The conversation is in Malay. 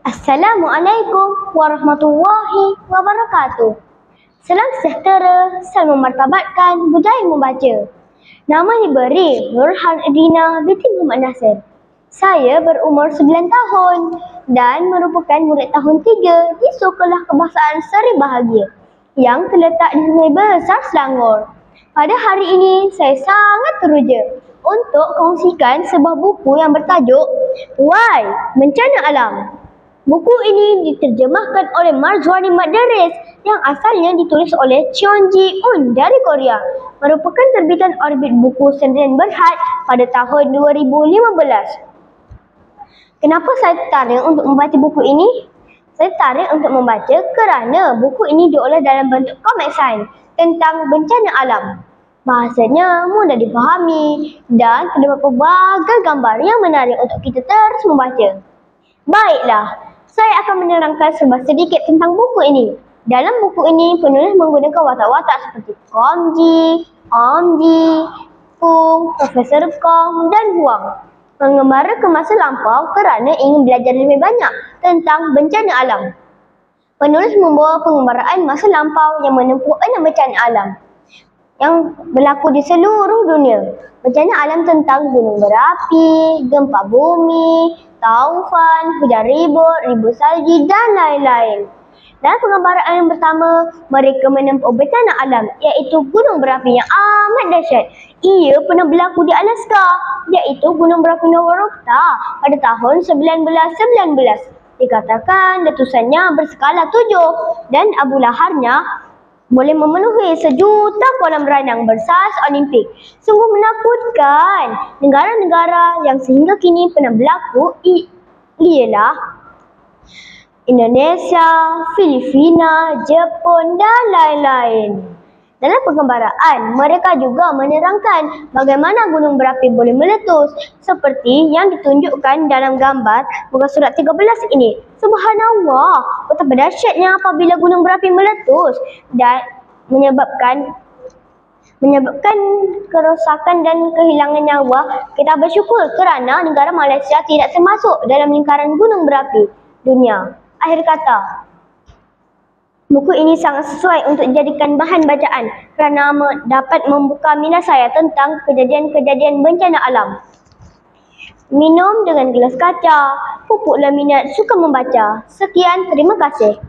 Assalamualaikum warahmatullahi wabarakatuh. Salam sejahtera, salam memartabatkan budaya membaca. Nama diberi Nurhan Edina binti Muhammad Nasir. Saya berumur 9 tahun dan merupakan murid tahun 3 di Sekolah Kebahasaan Seri Bahagia yang terletak di Sungai Besar, Selangor. Pada hari ini, saya sangat teruja untuk kongsikan sebuah buku yang bertajuk Why Bencana Alam. Buku ini diterjemahkan oleh Marjwani Madaris yang asalnya ditulis oleh Cheon Ji-un dari Korea. Merupakan terbitan Orbit Buku Sendirian Berhad pada tahun 2015. Kenapa saya tertarik untuk membaca buku ini? Saya tertarik untuk membaca kerana buku ini diolah dalam bentuk komik sains tentang bencana alam. Bahasanya mudah difahami dan terdapat pelbagai gambar yang menarik untuk kita terus membaca. Baiklah, saya akan menerangkan sedikit tentang buku ini. Dalam buku ini, penulis menggunakan watak-watak seperti Komji, Omji, Pung, Profesor Kong dan Huang. Mengembara ke masa lampau kerana ingin belajar lebih banyak tentang bencana alam. Penulis membawa pengembaraan masa lampau yang menempuh 6 bencana alam yang berlaku di seluruh dunia. Bencana alam tentang gunung berapi, gempa bumi, taufan, hujan ribut salji dan lain-lain. Dalam penggambaraan yang pertama, mereka menempuh bencana alam iaitu gunung berapi yang amat dahsyat. Ia pernah berlaku di Alaska, iaitu gunung berapi Novorokta pada tahun 1919. Dikatakan letusannya berskala 7 dan abu laharnya boleh memenuhi 1 juta kolam renang bersaiz Olimpik. Sungguh menakutkan. Negara-negara yang sehingga kini pernah berlaku ialah Indonesia, Filipina, Jepun dan lain-lain. Dalam penggambaraan, mereka juga menerangkan bagaimana gunung berapi boleh meletus seperti yang ditunjukkan dalam gambar muka surat 13 ini. Subhanallah, betapa dahsyatnya apabila gunung berapi meletus dan menyebabkan kerosakan dan kehilangan nyawa. Kita bersyukur kerana negara Malaysia tidak termasuk dalam lingkaran gunung berapi dunia. Akhir kata, buku ini sangat sesuai untuk dijadikan bahan bacaan kerana dapat membuka minat saya tentang kejadian-kejadian bencana alam. Minum dengan gelas kaca, pupuklah minat suka membaca. Sekian, terima kasih.